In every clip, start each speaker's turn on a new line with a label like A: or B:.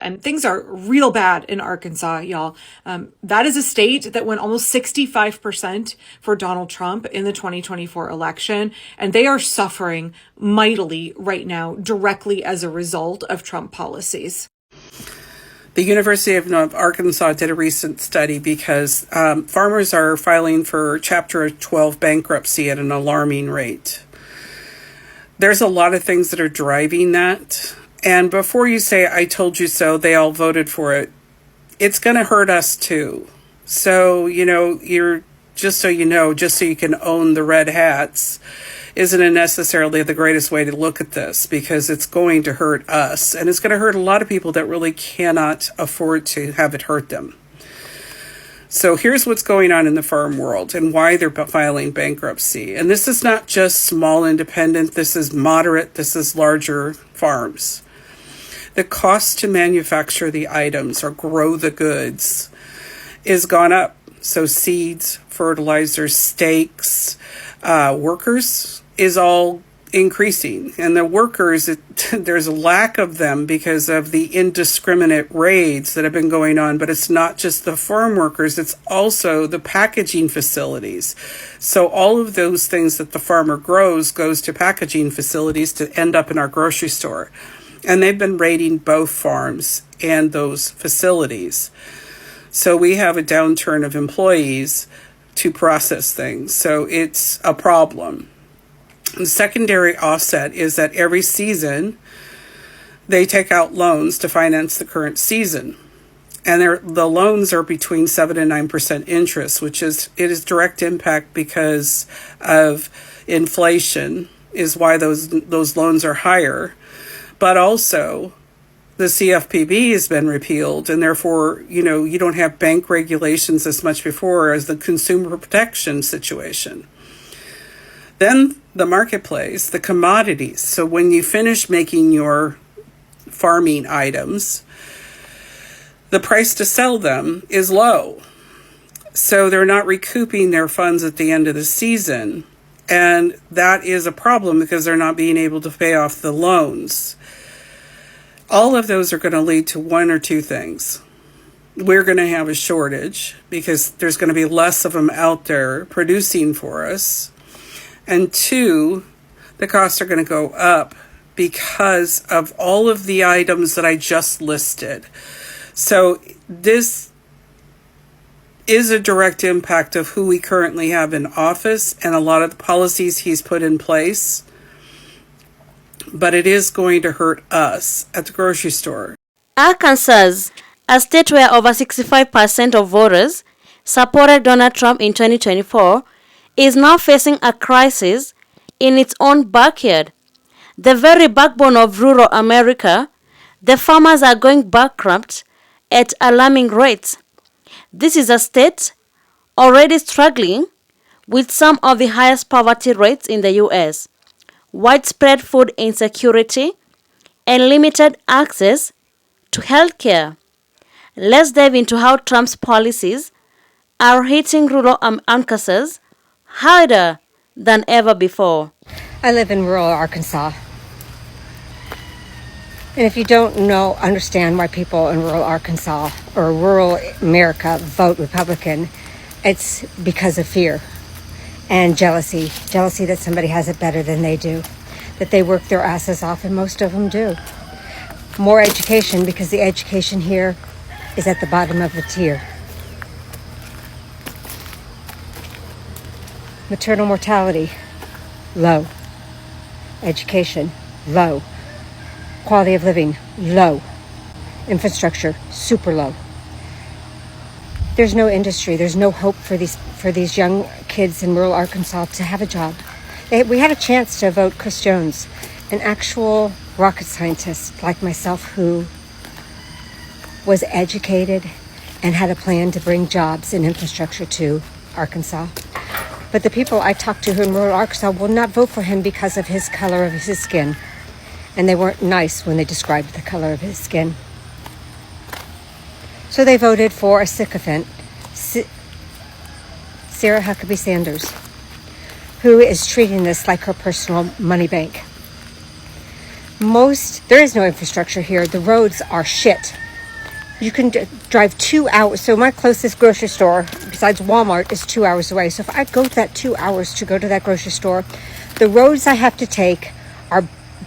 A: And things are real bad in Arkansas, y'all. That is a state that went almost 65% for Donald Trump in the 2024 election. And they are suffering mightily right now directly as a result of Trump policies.
B: The University of Arkansas did a recent study because farmers are filing for Chapter 12 bankruptcy at an alarming rate. There's a lot of things that are driving that. And before you say, I told you so, they all voted for it, it's going to hurt us too. So, just so you can own the red hats isn't necessarily the greatest way to look at this, because it's going to hurt us. And it's going to hurt a lot of people that really cannot afford to have it hurt them. So here's what's going on in the farm world and why they're filing bankruptcy. And this is not just small independent, this is moderate, this is larger farms. The cost to manufacture the items or grow the goods is gone up. So seeds, fertilizers, stakes, workers is all increasing. And the workers, there's a lack of them because of the indiscriminate raids that have been going on. But it's not just the farm workers, it's also the packaging facilities. So all of those things that the farmer grows goes to packaging facilities to end up in our grocery store. And they've been raiding both farms and those facilities. So we have a downturn of employees to process things. So it's a problem. The secondary offset is that every season they take out loans to finance the current season. And the loans are between 7 and 9% interest, which is direct impact because of inflation is why those loans are higher. But also, the CFPB has been repealed, and therefore, you don't have bank regulations as much before as the consumer protection situation. Then the marketplace, the commodities. So when you finish making your farming items, the price to sell them is low. So they're not recouping their funds at the end of the season. And that is a problem because they're not being able to pay off the loans. All of those are going to lead to one or two things. We're going to have a shortage because there's going to be less of them out there producing for us. And two, the costs are going to go up because of all of the items that I just listed. So this is a direct impact of who we currently have in office and a lot of the policies he's put in place. But it is going to hurt us at the grocery store.
C: Arkansas, a state where over 65% of voters supported Donald Trump in 2024, is now facing a crisis in its own backyard. The very backbone of rural America, the farmers are going bankrupt at alarming rates. This is a state already struggling with some of the highest poverty rates in the U.S., widespread food insecurity, and limited access to health care. Let's dive into how Trump's policies are hitting rural Arkansas harder than ever before.
D: I live in rural Arkansas. And if you don't understand why people in rural Arkansas or rural America vote Republican, it's because of fear and jealousy. Jealousy that somebody has it better than they do, that they work their asses off, and most of them do. More education, because the education here is at the bottom of the tier. Maternal mortality, low. Education, low. Quality of living, low. Infrastructure, super low. There's no industry. There's no hope for these young kids in rural Arkansas to have a job. We had a chance to vote Chris Jones, an actual rocket scientist like myself who was educated and had a plan to bring jobs and infrastructure to Arkansas. But the people I talked to who in rural Arkansas will not vote for him because of his color of his skin. And they weren't nice when they described the color of his skin. So they voted for a sycophant, Sarah Huckabee Sanders, who is treating this like her personal money bank. There is no infrastructure here. The roads are shit. You can drive 2 hours. So my closest grocery store, besides Walmart, is 2 hours away. So if I go that 2 hours to go to that grocery store, the roads I have to take are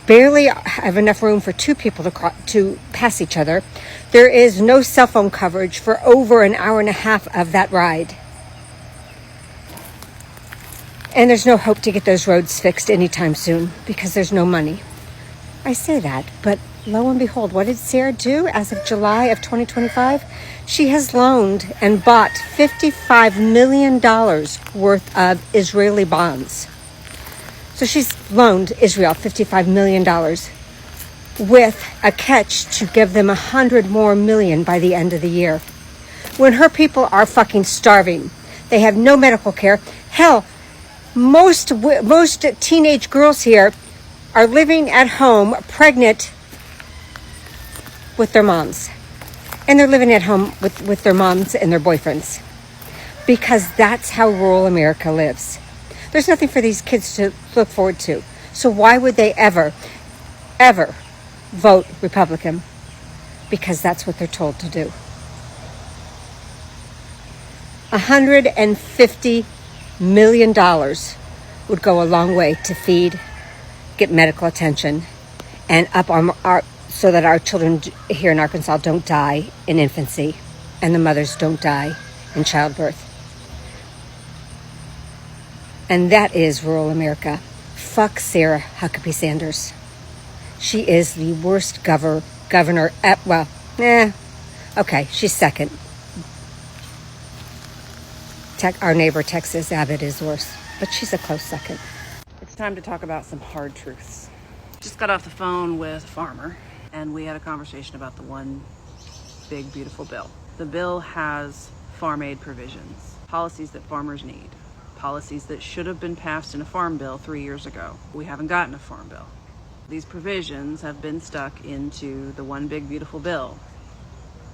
D: barely have enough room for two people to pass each other. There is no cell phone coverage for over an hour and a half of that ride. And there's no hope to get those roads fixed anytime soon because there's no money. I say that, but lo and behold, what did Sarah do as of July of 2025? She has loaned and bought $55 million worth of Israeli bonds. So she's loaned Israel $55 million with a catch to give them 100 more million by the end of the year. When her people are fucking starving, they have no medical care. Hell, most teenage girls here are living at home pregnant with their moms. And they're living at home with their moms and their boyfriends. Because that's how rural America lives. There's nothing for these kids to look forward to. So why would they ever vote Republican? Because that's what they're told to do. $150 million would go a long way to feed, get medical attention, and up our so that our children here in Arkansas don't die in infancy and the mothers don't die in childbirth. And that is rural America. Fuck Sarah Huckabee Sanders. She is the worst governor okay, she's second. Our neighbor Texas Abbott is worse, but she's a close second.
E: It's time to talk about some hard truths. Just got off the phone with a farmer, and we had a conversation about the one big, beautiful bill. The bill has farm aid provisions, policies that farmers need, policies that should have been passed in a farm bill 3 years ago. We haven't gotten a farm bill. These provisions have been stuck into the one big, beautiful bill,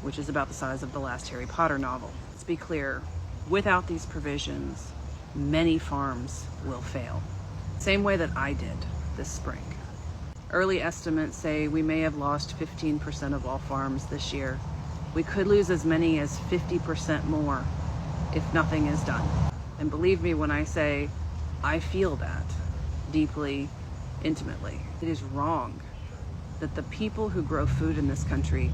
E: which is about the size of the last Harry Potter novel. Let's be clear, without these provisions, many farms will fail. Same way that I did this spring. Early estimates say we may have lost 15% of all farms this year. We could lose as many as 50% more if nothing is done. And believe me when I say I feel that deeply, intimately. It is wrong that the people who grow food in this country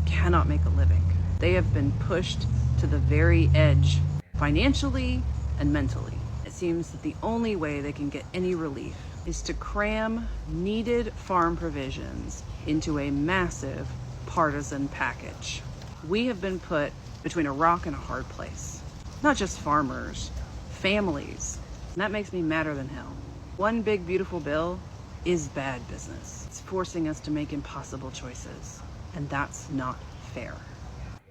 E: cannot make a living. They have been pushed to the very edge, financially and mentally. It seems that the only way they can get any relief is to cram needed farm provisions into a massive partisan package. We have been put between a rock and a hard place. Not just farmers, families. And that makes me madder than hell. One big beautiful bill is bad business. It's forcing us to make impossible choices. And that's not fair.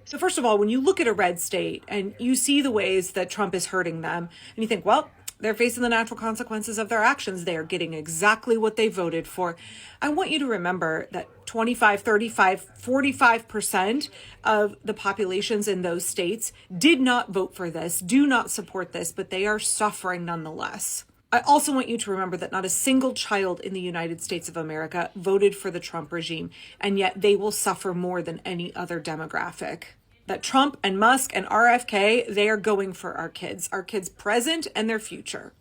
A: So first of all, when you look at a red state and you see the ways that Trump is hurting them, and you think, well, they're facing the natural consequences of their actions. They are getting exactly what they voted for. I want you to remember that 25, 35, 45% of the populations in those states did not vote for this, do not support this, but they are suffering nonetheless. I also want you to remember that not a single child in the United States of America voted for the Trump regime, and yet they will suffer more than any other demographic. That Trump and Musk and RFK, they are going for our kids present and their future.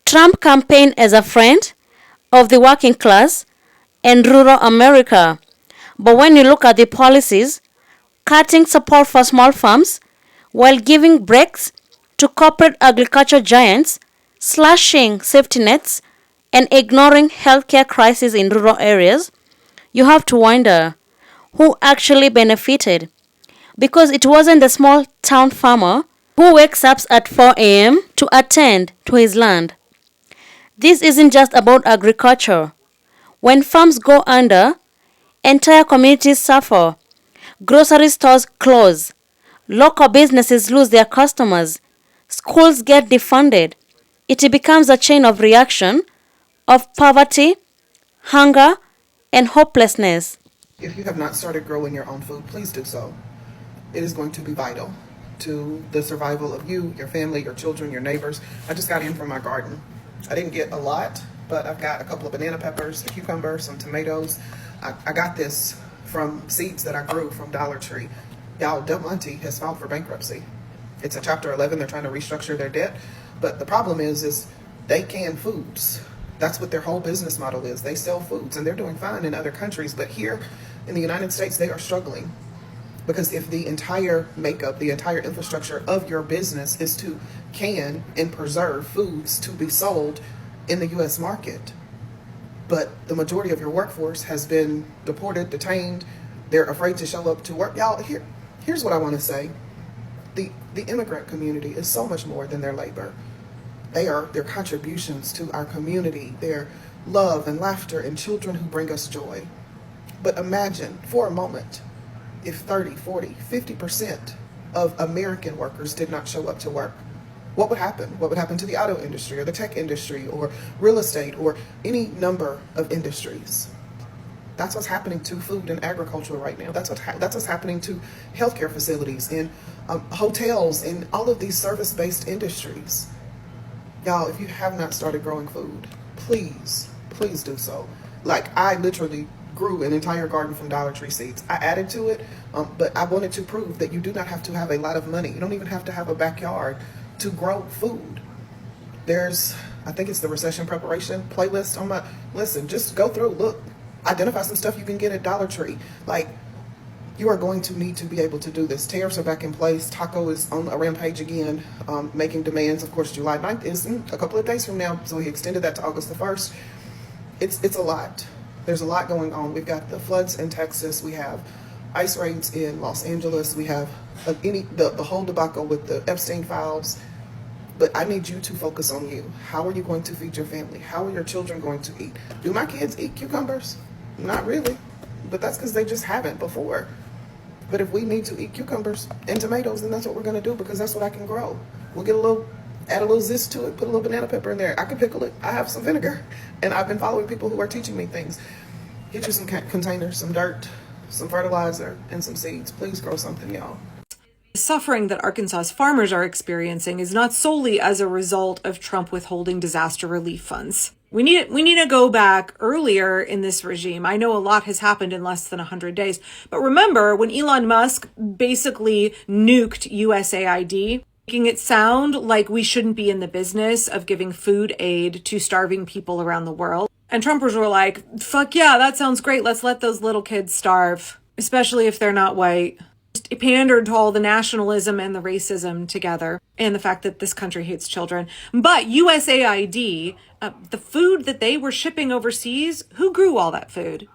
C: Trump campaigned as a friend of the working class and rural America. But when you look at the policies, cutting support for small farms while giving breaks to corporate agriculture giants, slashing safety nets, and ignoring healthcare crises in rural areas, you have to wonder who actually benefited. Because it wasn't the small town farmer who wakes up at 4 a.m. to attend to his land. This isn't just about agriculture. When farms go under, entire communities suffer. Grocery stores close. Local businesses lose their customers. Schools get defunded. It becomes a chain of reaction of poverty, hunger, and hopelessness.
F: If you have not started growing your own food, please do so. It is going to be vital to the survival of you, your family, your children, your neighbors. I just got in from my garden. I didn't get a lot, but I've got a couple of banana peppers, a cucumber, some tomatoes. I got this from seeds that I grew from Dollar Tree. Y'all, Del Monte has filed for bankruptcy. It's a Chapter 11. They're trying to restructure their debt. But the problem is they can foods. That's what their whole business model is. They sell foods, and they're doing fine in other countries. But here in the United States, they are struggling. Because if the entire makeup, the entire infrastructure of your business is to can and preserve foods to be sold in the U.S. market, but the majority of your workforce has been deported, detained, they're afraid to show up to work. Y'all, here's what I want to say. The immigrant community is so much more than their labor. They are their contributions to our community, their love and laughter and children who bring us joy. But imagine for a moment if 30, 40, 50% of American workers did not show up to work. What would happen? What would happen to the auto industry or the tech industry or real estate or any number of industries? That's what's happening to food and agriculture right now. That's what's happening to healthcare facilities and hotels and all of these service-based industries. Y'all, if you have not started growing food, please do so. Like, I literally grew an entire garden from Dollar Tree seeds. I added to it, but I wanted to prove that you do not have to have a lot of money. You don't even have to have a backyard to grow food. I think it's the recession preparation playlist on my, listen, just go through, look, identify some stuff you can get at Dollar Tree. Like, you are going to need to be able to do this. Tariffs are back in place. Taco is on a rampage again, making demands. Of course, July 9th is a couple of days from now, so he extended that to August the 1st. It's a lot. There's a lot going on. We've got the floods in Texas. We have ice raids in Los Angeles. We have the whole debacle with the Epstein files. But I need you to focus on you. How are you going to feed your family? How are your children going to eat? Do my kids eat cucumbers? Not really, but that's because they just haven't before. But if we need to eat cucumbers and tomatoes, then that's what we're going to do, because that's what I can grow. We'll add a little zest to it, put a little banana pepper in there. I can pickle it. I have some vinegar, and I've been following people who are teaching me things. Get you some containers, some dirt, some fertilizer, and some seeds. Please grow something, y'all.
A: The suffering that Arkansas's farmers are experiencing is not solely as a result of Trump withholding disaster relief funds. We need to go back earlier in this regime. I know a lot has happened in less than 100 days, but remember when Elon Musk basically nuked USAID, making it sound like we shouldn't be in the business of giving food aid to starving people around the world. And Trumpers were like, fuck yeah, that sounds great. Let's let those little kids starve, especially if they're not white. It pandered to all the nationalism and the racism together, and the fact that this country hates children. But USAID, the food that they were shipping overseas, who grew all that food?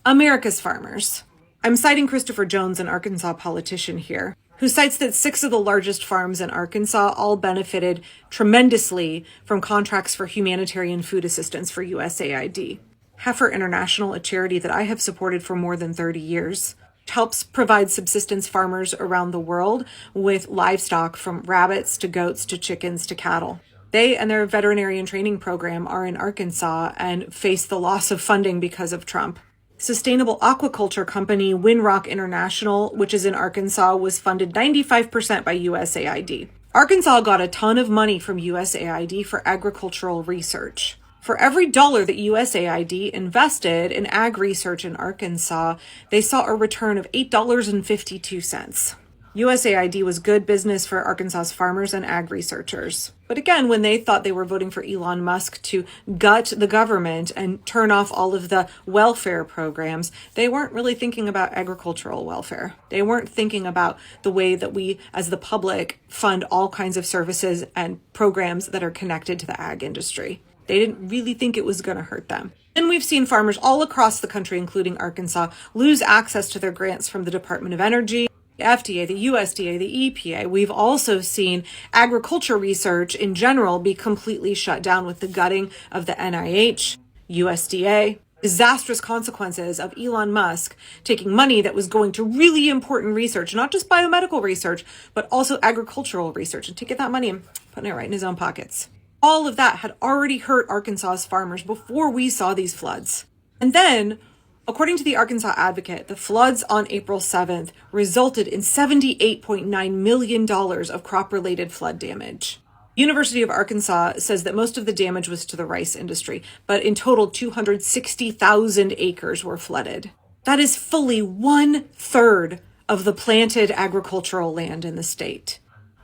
A: America's farmers. I'm citing Christopher Jones, an Arkansas politician here, who cites that 6 of the largest farms in Arkansas all benefited tremendously from contracts for humanitarian food assistance for USAID. Heifer International, a charity that I have supported for more than 30 years, helps provide subsistence farmers around the world with livestock from rabbits to goats to chickens to cattle. They and their veterinarian training program are in Arkansas and face the loss of funding because of Trump. Sustainable aquaculture company Winrock International, which is in Arkansas, was funded 95% by USAID. Arkansas got a ton of money from USAID for agricultural research. For every dollar that USAID invested in ag research in Arkansas, they saw a return of $8.52. USAID was good business for Arkansas's farmers and ag researchers. But again, when they thought they were voting for Elon Musk to gut the government and turn off all of the welfare programs, they weren't really thinking about agricultural welfare. They weren't thinking about the way that we, as the public, fund all kinds of services and programs that are connected to the ag industry. They didn't really think it was going to hurt them. And we've seen farmers all across the country, including Arkansas, lose access to their grants from the Department of Energy, the FDA, the USDA, the EPA. We've also seen agriculture research in general be completely shut down with the gutting of the NIH, USDA. Disastrous consequences of Elon Musk taking money that was going to really important research, not just biomedical research, but also agricultural research, and taking that money and putting it right in his own pockets. All of that had already hurt Arkansas's farmers before we saw these floods. And then, according to the Arkansas Advocate, the floods on April 7th resulted in $78.9 million of crop-related flood damage. University of Arkansas says that most of the damage was to the rice industry, but in total, 260,000 acres were flooded. That is fully 1/3 of the planted agricultural land in the state.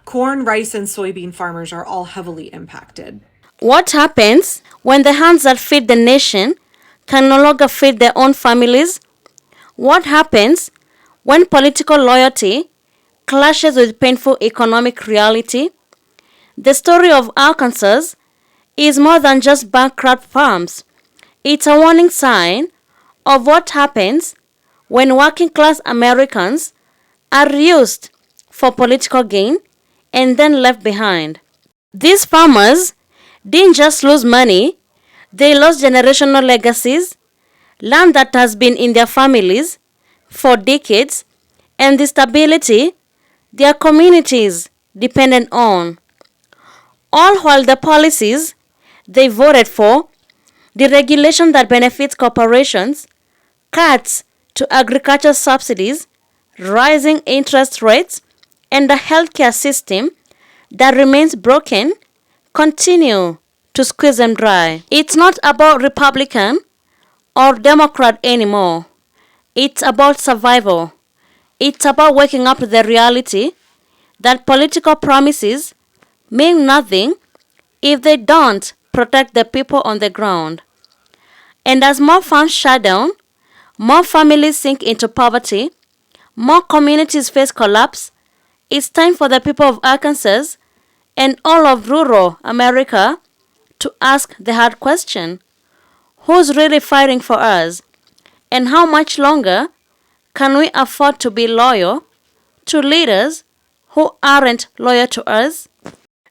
A: Corn, rice, and soybean farmers are all heavily impacted.
C: What happens when the hands that feed the nation can no longer feed their own families? What happens when political loyalty clashes with painful economic reality? The story of Arkansas is more than just bankrupt farms. It's a warning sign of what happens when working class Americans are used for political gain and then left behind. These farmers didn't just lose money, they lost generational legacies, land that has been in their families for decades, and the stability their communities depended on. All while the policies they voted for, the regulation that benefits corporations, cuts to agriculture subsidies, rising interest rates, and a healthcare system that remains broken, continue to squeeze them dry. It's not about Republican or Democrat anymore. It's about survival. It's about waking up to the reality that political promises mean nothing if they don't protect the people on the ground. And as more farms shut down, more families sink into poverty, more communities face collapse, it's time for the people of Arkansas and all of rural America to ask the hard question: who's really fighting for us? And how much longer can we afford to be loyal to leaders who aren't loyal to us?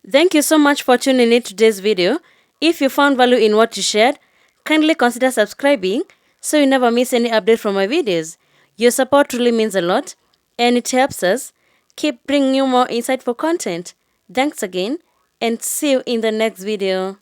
C: Thank you so much for tuning in to today's video. If you found value in what you shared, kindly consider subscribing so you never miss any update from my videos. Your support really means a lot and it helps us keep bringing you more insightful content. Thanks again and see you in the next video.